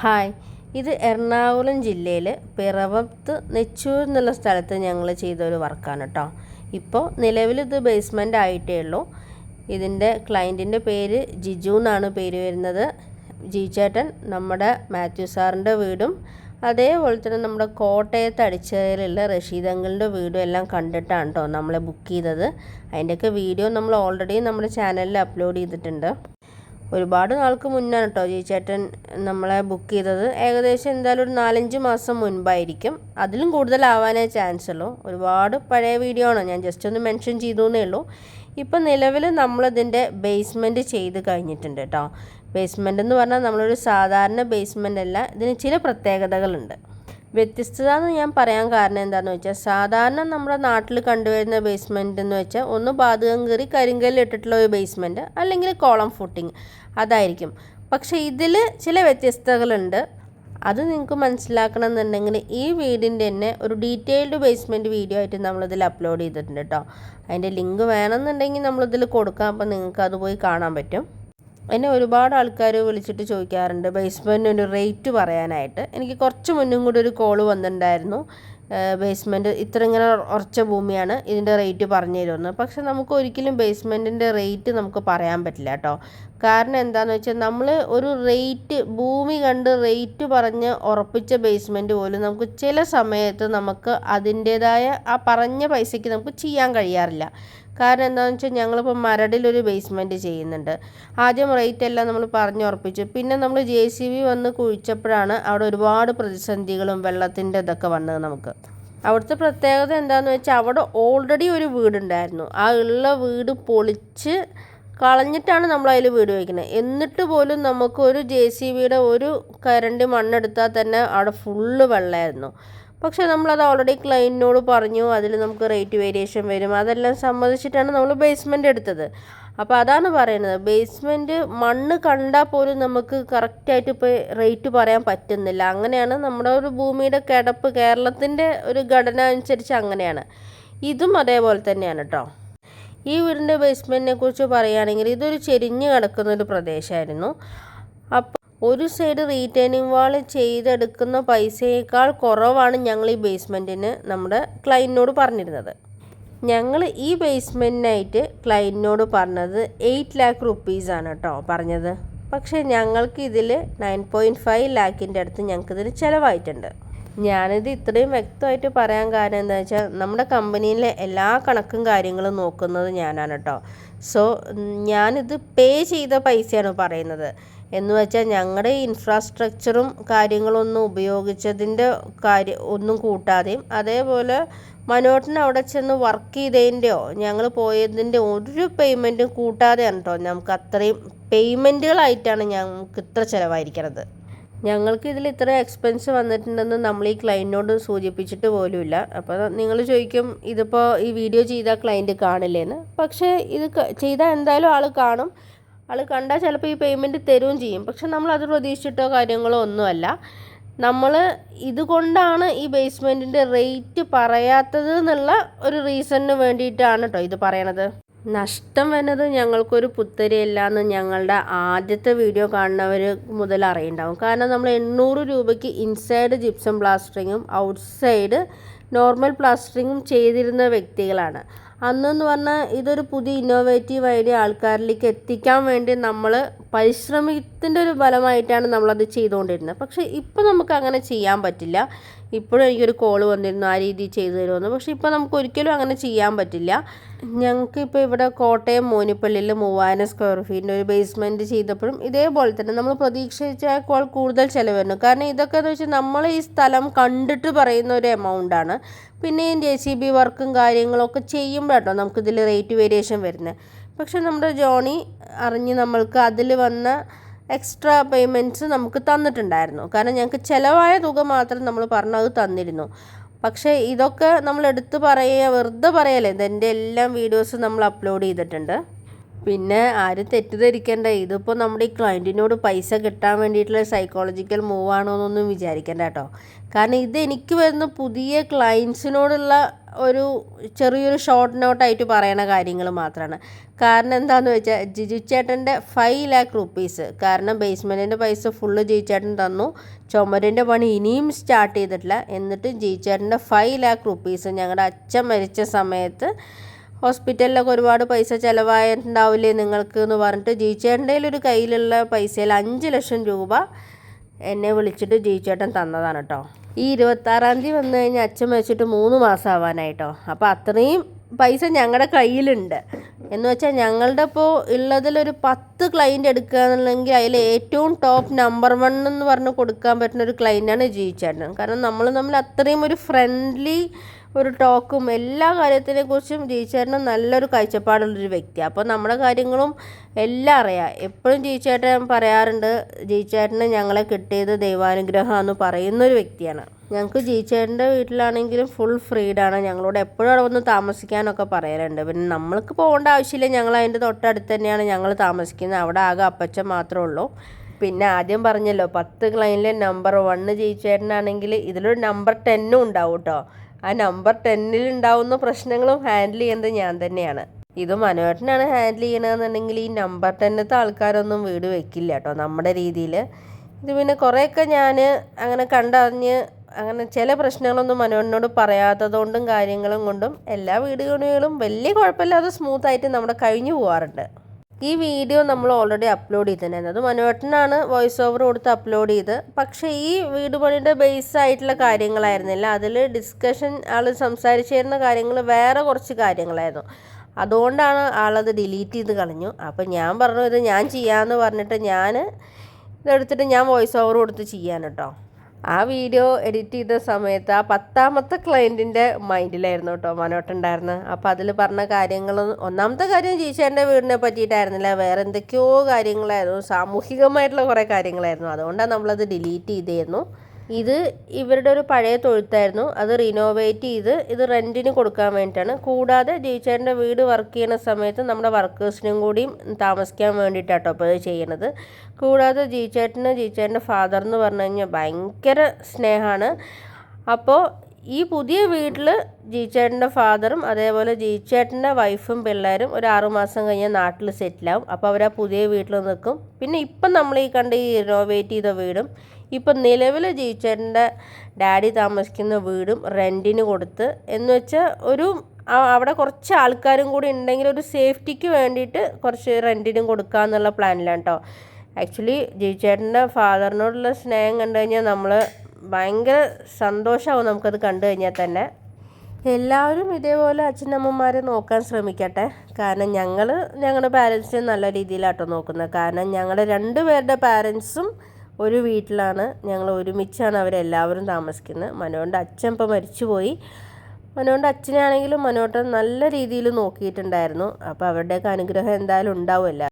Hi, ഇത് എറണാകുളം ജില്ലയിൽ പിറവത്ത് നെച്ചൂർ എന്നുള്ള സ്ഥലത്ത് ഞങ്ങൾ ചെയ്തൊരു വർക്കാണ് കേട്ടോ. ഇപ്പോൾ നിലവിൽ ഇത് ബേസ്മെൻ്റ് ആയിട്ടേ ഉള്ളൂ. ഇതിൻ്റെ ക്ലയൻറ്റിൻ്റെ പേര് ജിജു എന്നാണ് പേര് വരുന്നത്. ജിചേട്ടൻ നമ്മുടെ മാത്യു സാറിൻ്റെ വീടും അതേപോലെ തന്നെ നമ്മുടെ കോട്ടയത്ത് അടിച്ചേലുള്ള റഷീദ് അങ്കിളിൻ്റെ വീടും എല്ലാം കണ്ടിട്ടാണ് കേട്ടോ നമ്മളെ ബുക്ക് ചെയ്തത്. അതിൻ്റെയൊക്കെ വീഡിയോ നമ്മൾ ഓൾറെഡി നമ്മുടെ ചാനലിൽ അപ്ലോഡ് ചെയ്തിട്ടുണ്ട്. ഒരുപാട് നാൾക്ക് മുന്നാണ് കേട്ടോ ചേട്ടൻ നമ്മളെ ബുക്ക് ചെയ്തത്. ഏകദേശം എന്തായാലും ഒരു 4-5 മാസം മുൻപായിരിക്കും. അതിലും കൂടുതലാവാനേ ചാൻസ് ഉള്ളൂ. ഒരുപാട് പഴയ വീഡിയോ ആണ്, ഞാൻ ജസ്റ്റ് ഒന്ന് മെൻഷൻ ചെയ്തു എന്നേ ഉള്ളൂ. ഇപ്പം നിലവിൽ നമ്മളിതിൻ്റെ ബേസ്മെൻറ്റ് ചെയ്ത് കഴിഞ്ഞിട്ടുണ്ട് കേട്ടോ. ബേസ്മെൻ്റ് എന്ന് പറഞ്ഞാൽ നമ്മളൊരു സാധാരണ ബേസ്മെൻ്റ് അല്ല, ഇതിന് ചില പ്രത്യേകതകളുണ്ട്. വ്യത്യസ്തത എന്ന് ഞാൻ പറയാൻ കാരണം എന്താണെന്ന് വെച്ചാൽ, സാധാരണ നമ്മുടെ നാട്ടിൽ കണ്ടുവരുന്ന ബേസ്മെൻറ്റ് എന്ന് വെച്ചാൽ ഒന്ന് പാതകം കയറി കരിങ്കല്ല് ഇട്ടിട്ടുള്ള ഒരു ബേസ്മെൻറ്റ്, അല്ലെങ്കിൽ കോളം ഫുട്ടിങ്, അതായിരിക്കും. പക്ഷേ ഇതിൽ ചില വ്യത്യസ്തതകളുണ്ട്. അത് നിങ്ങൾക്ക് മനസ്സിലാക്കണം എന്നുണ്ടെങ്കിൽ ഈ വീടിൻ്റെ തന്നെ ഒരു ഡീറ്റെയിൽഡ് ബേസ്മെൻറ്റ് വീഡിയോ ആയിട്ട് നമ്മളിതിൽ അപ്ലോഡ് ചെയ്തിട്ടുണ്ട് കേട്ടോ. അതിൻ്റെ ലിങ്ക് വേണമെന്നുണ്ടെങ്കിൽ നമ്മളിതിൽ കൊടുക്കാം, അപ്പോൾ നിങ്ങൾക്ക് അത് പോയി കാണാൻ പറ്റും. എന്നെ ഒരുപാട് ആൾക്കാർ വിളിച്ചിട്ട് ചോദിക്കാറുണ്ട് ബേസ്മെൻറ്റിന് ഒരു റേറ്റ് പറയാനായിട്ട്. എനിക്ക് കുറച്ച് മുന്നും കൂടി ഒരു കോള് വന്നിട്ടുണ്ടായിരുന്നു, ബേസ്മെൻറ്റ് ഇത്ര ഇങ്ങനെ ഉറച്ച ഭൂമിയാണ്, ഇതിൻ്റെ റേറ്റ് പറഞ്ഞു തരുമെന്ന്. പക്ഷെ നമുക്ക് ഒരിക്കലും ബേസ്മെൻറ്റിൻ്റെ റേറ്റ് നമുക്ക് പറയാൻ പറ്റില്ല കേട്ടോ. കാരണം എന്താണെന്ന് വെച്ചാൽ, നമ്മൾ ഒരു റേറ്റ് ഭൂമി കണ്ട് റേറ്റ് പറഞ്ഞ് ഉറപ്പിച്ച ബേസ്മെൻറ്റ് പോലും നമുക്ക് ചില സമയത്ത് നമുക്ക് അതിൻ്റേതായ ആ പറഞ്ഞ പൈസയ്ക്ക് നമുക്ക് ചെയ്യാൻ കഴിയാറില്ല. കാരണം എന്താണെന്ന് വെച്ചാൽ, ഞങ്ങളിപ്പോൾ മരടിലൊരു ബേസ്മെൻറ്റ് ചെയ്യുന്നുണ്ട്. ആദ്യം റേറ്റ് എല്ലാം നമ്മൾ പറഞ്ഞുറപ്പിച്ചു. പിന്നെ നമ്മൾ JCB വന്ന് കുഴിച്ചപ്പോഴാണ് അവിടെ ഒരുപാട് പ്രതിസന്ധികളും വെള്ളത്തിൻ്റെ ഇതൊക്കെ വന്നത് നമുക്ക്. അവിടുത്തെ പ്രത്യേകത എന്താണെന്ന് വെച്ചാൽ, അവിടെ ഓൾറെഡി ഒരു വീടുണ്ടായിരുന്നു. ആ ഉള്ള വീട് പൊളിച്ച് കളഞ്ഞിട്ടാണ് നമ്മൾ അതിൽ വീട് വയ്ക്കുന്നത്. എന്നിട്ട് പോലും നമുക്ക് ഒരു JCBയുടെ ഒരു കരണ്ട് മണ്ണെടുത്താൽ തന്നെ അവിടെ ഫുള്ള് വെള്ളമായിരുന്നു. പക്ഷേ നമ്മളത് ഓൾറെഡി ക്ലയൻറ്റിനോട് പറഞ്ഞു, അതിൽ നമുക്ക് റേറ്റ് വേരിയേഷൻ വരും, അതെല്ലാം സമ്മതിച്ചിട്ടാണ് നമ്മൾ ബേസ്മെൻറ്റ് എടുത്തത്. അപ്പോൾ അതാണ് പറയുന്നത്, ബേസ്മെൻറ്റ് മണ്ണ് കണ്ടാൽ പോലും നമുക്ക് കറക്റ്റായിട്ട് ഇപ്പോൾ റേറ്റ് പറയാൻ പറ്റുന്നില്ല. അങ്ങനെയാണ് നമ്മുടെ ഒരു ഭൂമിയുടെ കിടപ്പ്, കേരളത്തിൻ്റെ ഒരു ഘടന അനുസരിച്ച് അങ്ങനെയാണ്. ഇതും അതേപോലെ തന്നെയാണ് കേട്ടോ. ഈ വീടിൻ്റെ ബേസ്മെൻറ്റിനെ കുറിച്ച് പറയുകയാണെങ്കിൽ, ഇതൊരു ചെരിഞ്ഞ് കിടക്കുന്നൊരു പ്രദേശമായിരുന്നു. അപ്പോൾ ഒരു സൈഡ് റീറ്റെയിനിങ് വാൾ ചെയ്തെടുക്കുന്ന പൈസയേക്കാൾ കുറവാണ് ഞങ്ങൾ ഈ ബേസ്മെൻറ്റിന് നമ്മുടെ ക്ലയൻറ്റിനോട് പറഞ്ഞിരുന്നത്. ഞങ്ങൾ ഈ ബേസ്മെൻറ്റിനായിട്ട് ക്ലയൻറ്റിനോട് പറഞ്ഞത് 8 lakh റുപ്പീസാണ് കേട്ടോ പറഞ്ഞത്. പക്ഷേ ഞങ്ങൾക്ക് ഇതിൽ 9.5 lakhൻ്റെ അടുത്ത് ഞങ്ങൾക്കിതിന് ചിലവായിട്ടുണ്ട്. ഞാനിത് ഇത്രയും വ്യക്തമായിട്ട് പറയാൻ കാരണം എന്താ വെച്ചാൽ, നമ്മുടെ കമ്പനിയിലെ എല്ലാ കണക്കും കാര്യങ്ങളും നോക്കുന്നത് ഞാനാണ് കേട്ടോ. സോ ഞാനിത് പേ ചെയ്ത പൈസയാണ് പറയുന്നത്. എന്ന് വെച്ചാൽ ഞങ്ങളുടെ ഇൻഫ്രാസ്ട്രക്ചറും കാര്യങ്ങളൊന്നും ഉപയോഗിച്ചതിൻ്റെ ഒന്നും കൂട്ടാതെയും, അതേപോലെ മനോട്ടിന് അവിടെ ചെന്ന് വർക്ക് ചെയ്തതിൻ്റെയോ ഞങ്ങൾ പോയതിൻ്റെ ഒരു പേയ്മെൻറ്റും കൂട്ടാതെയാണ് കേട്ടോ. നമുക്ക് അത്രയും പേയ്മെൻറ്റുകളായിട്ടാണ് ഞങ്ങൾക്ക് ഇത്ര ചിലവായിരിക്കുന്നത്. ഞങ്ങൾക്ക് ഇതിൽ ഇത്ര എക്സ്പെൻസ് വന്നിട്ടുണ്ടെന്ന് നമ്മൾ ഈ ക്ലയൻറ്റിനോട് സൂചിപ്പിച്ചിട്ട് പോലുമില്ല. അപ്പോൾ നിങ്ങൾ ചോദിക്കും, ഇതിപ്പോൾ ഈ വീഡിയോ ചെയ്താൽ ക്ലയൻറ്റ് കാണില്ലേന്ന്. പക്ഷേ ഇത് ചെയ്താൽ എന്തായാലും ആൾ കാണും. ആൾ കണ്ടാൽ ചിലപ്പോൾ ഈ പേയ്മെൻറ്റ് തരുകയും ചെയ്യും. പക്ഷെ നമ്മളത് പ്രതീക്ഷിച്ചിട്ടോ കാര്യങ്ങളോ ഒന്നുമല്ല. നമ്മൾ ഇതുകൊണ്ടാണ് ഈ ബേസ്മെൻറ്റിൻ്റെ റേറ്റ് പറയാത്തത് എന്നുള്ള ഒരു റീസണിന് വേണ്ടിയിട്ടാണ് കേട്ടോ ഇത് പറയണത്. നഷ്ടം വരുന്നത് ഞങ്ങൾക്കൊരു പുത്തരിയല്ല എന്ന് ഞങ്ങളുടെ ആദ്യത്തെ വീഡിയോ കാണുന്നവർ മുതൽ അറിയുണ്ടാവും. കാരണം നമ്മൾ 800 രൂപയ്ക്ക് ഇൻസൈഡ് ജിപ്സം പ്ലാസ്റ്ററിങ്ങും ഔട്ട്സൈഡ് നോർമൽ പ്ലാസ്റ്ററിങ്ങും ചെയ്തിരുന്ന വ്യക്തികളാണ്. അന്നെന്ന് പറഞ്ഞാൽ ഇതൊരു പുതിയ ഇന്നോവേറ്റീവ് ഐഡിയ ആൾക്കാരിലേക്ക് എത്തിക്കാൻ വേണ്ടി നമ്മൾ പരിശ്രമത്തിൻ്റെ ഒരു ഫലമായിട്ടാണ് നമ്മളത് ചെയ്തുകൊണ്ടിരുന്നത്. പക്ഷേ ഇപ്പോൾ നമുക്ക് അങ്ങനെ ചെയ്യാൻ പറ്റില്ല. ഇപ്പോഴും എനിക്കൊരു കോള് വന്നിരുന്നു, ആ രീതിയിൽ ചെയ്തു തരുമെന്ന്. പക്ഷേ ഇപ്പോൾ നമുക്ക് ഒരിക്കലും അങ്ങനെ ചെയ്യാൻ പറ്റില്ല. ഞങ്ങൾക്കിപ്പോൾ ഇവിടെ കോട്ടയം മോനിപ്പള്ളിയിൽ 3000 സ്ക്വയർ ഫീറ്റിൻ്റെ ഒരു ബേസ്മെൻറ്റ് ചെയ്തപ്പോഴും ഇതേപോലെ തന്നെ നമ്മൾ പ്രതീക്ഷിച്ചേക്കാൾ കൂടുതൽ ചിലവായിരുന്നു. കാരണം ഇതൊക്കെ എന്ന് വെച്ചാൽ നമ്മൾ ഈ സ്ഥലം കണ്ടിട്ട് പറയുന്ന ഒരു എമൗണ്ടാണ്. പിന്നെയും JCB വർക്കും കാര്യങ്ങളൊക്കെ ചെയ്യുമ്പോഴാട്ടോ നമുക്കിതിൽ റേറ്റ് വേരിയേഷൻ വരുന്നത്. പക്ഷെ നമ്മുടെ ജോണി അറിഞ്ഞ് നമ്മൾക്ക് അതിൽ വന്ന എക്സ്ട്രാ പേയ്മെൻറ്റ്സ് നമുക്ക് തന്നിട്ടുണ്ടായിരുന്നു. കാരണം ഞങ്ങൾക്ക് ചിലവായ തുക മാത്രം നമ്മൾ പറഞ്ഞു അത് തന്നിരുന്നു. പക്ഷേ ഇതൊക്കെ നമ്മൾ എടുത്ത് പറയുക, വെറുതെ പറയല്ലേ, ഇതിൻ്റെ എല്ലാം വീഡിയോസ് നമ്മൾ അപ്ലോഡ് ചെയ്തിട്ടുണ്ട്. പിന്നെ ആരും തെറ്റിദ്ധരിക്കേണ്ട, ഇതിപ്പോൾ നമ്മുടെ ഈ ക്ലയൻറ്റിനോട് പൈസ കിട്ടാൻ വേണ്ടിയിട്ടുള്ള സൈക്കോളജിക്കൽ മൂവ് ആണോ എന്നൊന്നും വിചാരിക്കേണ്ട കേട്ടോ. കാരണം ഇത് എനിക്ക് വരുന്ന പുതിയ ക്ലയൻസിനോടുള്ള ഒരു ചെറിയൊരു ഷോർട്ട് നോട്ടായിട്ട് പറയണ കാര്യങ്ങൾ മാത്രമാണ്. കാരണം എന്താണെന്ന് വെച്ചാൽ ജിജു ചേട്ടൻ്റെ 5 lakh rupees, കാരണം ബേസ്മെൻറ്റിൻ്റെ പൈസ ഫുള്ള് ജിജു ചേട്ടൻ തന്നു, ചുമരിൻ്റെ പണി ഇനിയും സ്റ്റാർട്ട് ചെയ്തിട്ടില്ല. എന്നിട്ട് ജിജു ചേട്ടൻ്റെ 5 lakh rupees ഞങ്ങളുടെ അച്ഛൻ മരിച്ച സമയത്ത് ഹോസ്പിറ്റലിലൊക്കെ ഒരുപാട് പൈസ ചിലവായിട്ടുണ്ടാവില്ലേ നിങ്ങൾക്ക് എന്ന് പറഞ്ഞിട്ട് ജിജു ചേട്ടൻ്റെ ഒരു കയ്യിലുള്ള പൈസയിൽ 5 ലക്ഷം രൂപ എന്നെ വിളിച്ചിട്ട് ജിജു ചേട്ടൻ തന്നതാണ് കേട്ടോ. ഈ 26-ാം തീയതി വന്നു കഴിഞ്ഞാൽ അച്ഛൻ മരിച്ചിട്ട് 3 മാസം ആവാനായിട്ടോ. അപ്പോൾ അത്രയും പൈസ ഞങ്ങളുടെ കയ്യിലുണ്ട്. എന്ന് വെച്ചാൽ ഞങ്ങളുടെ ഇപ്പോൾ ഉള്ളതിലൊരു 10 ക്ലൈൻറ്റ് എടുക്കുക എന്നുണ്ടെങ്കിൽ അതിൽ ഏറ്റവും ടോപ്പ് നമ്പർ 1 എന്ന് പറഞ്ഞ് കൊടുക്കാൻ പറ്റുന്ന ഒരു ക്ലൈൻറ്റാണ് ജിജു ചേട്ടൻ. കാരണം നമ്മൾ അത്രയും ഒരു ഫ്രണ്ട്ലി ഒരു ടോക്കും എല്ലാ കാര്യത്തിനെക്കുറിച്ചും ജിജു ചേട്ടന് നല്ലൊരു കാഴ്ചപ്പാടുള്ളൊരു വ്യക്തിയാണ്. അപ്പോൾ നമ്മുടെ കാര്യങ്ങളും എല്ലാം അറിയാം. എപ്പോഴും ജിജു ചേട്ടൻ പറയാറുണ്ട്, ജിജു ചേട്ടന് ഞങ്ങളെ കിട്ടിയത് ദൈവാനുഗ്രഹമാണെന്ന് പറയുന്നൊരു വ്യക്തിയാണ്. ഞങ്ങൾക്ക് ജിജു ചേട്ടൻ്റെ വീട്ടിലാണെങ്കിലും ഫുൾ ഫ്രീഡാണ്. ഞങ്ങളോട് എപ്പോഴും അവിടെ വന്ന് താമസിക്കാനൊക്കെ പറയാറുണ്ട്. പിന്നെ നമ്മൾക്ക് പോകേണ്ട ആവശ്യമില്ല, ഞങ്ങൾ അതിൻ്റെ തൊട്ടടുത്ത് തന്നെയാണ് ഞങ്ങൾ താമസിക്കുന്നത്. അവിടെ ആകെ അപ്പച്ചൻ മാത്രമേ ഉള്ളൂ. പിന്നെ ആദ്യം പറഞ്ഞല്ലോ 10 ക്ലൈൻറ്റിലെ നമ്പർ 1 ജിജു ചേട്ടനാണെങ്കിൽ ഇതിലൊരു നമ്പർ 10 ഉണ്ടാവും കേട്ടോ. ആ നമ്പർ 10 ഉണ്ടാവുന്ന പ്രശ്നങ്ങളും ഹാൻഡിൽ ചെയ്യുന്നത് ഞാൻ തന്നെയാണ്. ഇത് മനോഹരനാണ് ഹാൻഡിൽ ചെയ്യണമെന്നുണ്ടെങ്കിൽ ഈ നമ്പർ 10ത്തെ ആൾക്കാരൊന്നും വീട് വെക്കില്ല കേട്ടോ നമ്മുടെ രീതിയിൽ. ഇത് പിന്നെ കുറേയൊക്കെ ഞാൻ അങ്ങനെ കണ്ടറിഞ്ഞ് അങ്ങനെ ചില പ്രശ്നങ്ങളൊന്നും മനോഹരനോട് പറയാത്തതുകൊണ്ടും കാര്യങ്ങളും കൊണ്ടും എല്ലാ വീടുകളിലും വലിയ കുഴപ്പമില്ലാതെ സ്മൂത്തായിട്ട് നമ്മുടെ കഴിഞ്ഞു പോകാറുണ്ട്. ഈ വീഡിയോ നമ്മൾ ഓൾറെഡി അപ്ലോഡ് ചെയ്തിട്ടുണ്ടായിരുന്നു. അത് മനോഹരനാണ് വോയിസ് ഓവർ കൊടുത്ത് അപ്ലോഡ് ചെയ്ത്. പക്ഷേ ഈ വീട് പണിയുടെ ബേസ് ആയിട്ടുള്ള കാര്യങ്ങളായിരുന്നില്ല. അതിൽ ഡിസ്കഷൻ ആൾ സംസാരിച്ചിരുന്ന കാര്യങ്ങൾ വേറെ കുറച്ച് കാര്യങ്ങളായിരുന്നു. അതുകൊണ്ടാണ് ആളത് ഡിലീറ്റ് ചെയ്ത് കളഞ്ഞു. അപ്പോൾ ഞാൻ പറഞ്ഞു ഇത് ഞാൻ ചെയ്യാമെന്ന് പറഞ്ഞിട്ട് ഇതെടുത്തിട്ട് ഞാൻ വോയിസ് ഓവർ കൊടുത്ത് ചെയ്യാൻ കേട്ടോ. ആ വീഡിയോ എഡിറ്റ് ചെയ്ത സമയത്ത് ആ 10ാമത്തെ ക്ലയൻറ്റിൻ്റെ മൈൻഡിലായിരുന്നു കേട്ടോ മനോട്ടുണ്ടായിരുന്നത്. അപ്പോൾ അതിൽ പറഞ്ഞ കാര്യങ്ങളും ഒന്നാമത്തെ കാര്യം ജിജുചേട്ടൻ്റെ വീടിനെ പറ്റിയിട്ടായിരുന്നില്ല, വേറെ എന്തൊക്കെയോ കാര്യങ്ങളായിരുന്നു, സാമൂഹികമായിട്ടുള്ള കുറേ കാര്യങ്ങളായിരുന്നു. അതുകൊണ്ടാണ് നമ്മളത് ഡിലീറ്റ് ചെയ്തിരുന്നു. ഇത് ഇവരുടെ ഒരു പഴയ തൊഴുത്തായിരുന്നു. അത് റിനോവേറ്റ് ചെയ്ത് ഇത് റെൻറ്റിന് കൊടുക്കാൻ വേണ്ടിയിട്ടാണ്. കൂടാതെ ജിജുചേട്ടൻ്റെ വീട് വർക്ക് ചെയ്യുന്ന സമയത്ത് നമ്മുടെ വർക്കേഴ്സിനും കൂടിയും താമസിക്കാൻ വേണ്ടിയിട്ടാണ് കേട്ടോ അപ്പോൾ ഇത് ചെയ്യണത്. കൂടാതെ ജിജുചേട്ടൻ്റെ ഫാദർ എന്ന് പറഞ്ഞു കഴിഞ്ഞാൽ ഭയങ്കര സ്നേഹമാണ്. അപ്പോൾ ഈ പുതിയ വീട്ടിൽ ജിജുചേട്ടൻ്റെ ഫാദറും അതേപോലെ ജിജുചേട്ടൻ്റെ വൈഫും പിള്ളേരും ഒരു 6 മാസം കഴിഞ്ഞാൽ നാട്ടിൽ സെറ്റിലാവും. അപ്പോൾ അവർ ആ പുതിയ വീട്ടിൽ നിൽക്കും. പിന്നെ ഇപ്പം നമ്മൾ ഈ കണ്ട ഈ റിനോവേറ്റ് ചെയ്ത വീടും ഇപ്പം നിലവിൽ ജിജുചേട്ടൻ്റെ ഡാഡി താമസിക്കുന്ന വീടും റെൻറ്റിന് കൊടുത്ത്, എന്ന് വെച്ചാൽ അവിടെ കുറച്ച് ആൾക്കാരും കൂടി ഉണ്ടെങ്കിൽ ഒരു സേഫ്റ്റിക്ക് വേണ്ടിയിട്ട് കുറച്ച് റെൻറ്റിനും കൊടുക്കുക എന്നുള്ള പ്ലാനിലാണ് കേട്ടോ. ആക്ച്വലി ജിജുചേട്ടൻ്റെ ഫാദറിനോടുള്ള സ്നേഹം കണ്ടു കഴിഞ്ഞാൽ നമ്മൾ ഭയങ്കര സന്തോഷമാവും നമുക്കത് കണ്ടു കഴിഞ്ഞാൽ തന്നെ. എല്ലാവരും ഇതേപോലെ അച്ഛനമ്മമാരെ നോക്കാൻ ശ്രമിക്കട്ടെ. കാരണം ഞങ്ങളുടെ പാരൻസിനെ നല്ല രീതിയിലാട്ടോ നോക്കുന്നത്. കാരണം ഞങ്ങളുടെ 2 പേരുടെ പാരൻസും ഒരു വീട്ടിലാണ്, ഞങ്ങൾ ഒരുമിച്ചാണ് അവരെല്ലാവരും താമസിക്കുന്നത്. മനോൻ്റെ അച്ഛൻ ഇപ്പോൾ മരിച്ചുപോയി. മനോൻ്റെ അച്ഛനാണെങ്കിലും മനോട്ടൻ നല്ല രീതിയിൽ നോക്കിയിട്ടുണ്ടായിരുന്നു. അപ്പോൾ അവരുടെയൊക്കെ അനുഗ്രഹം എന്തായാലും ഉണ്ടാവുമല്ല.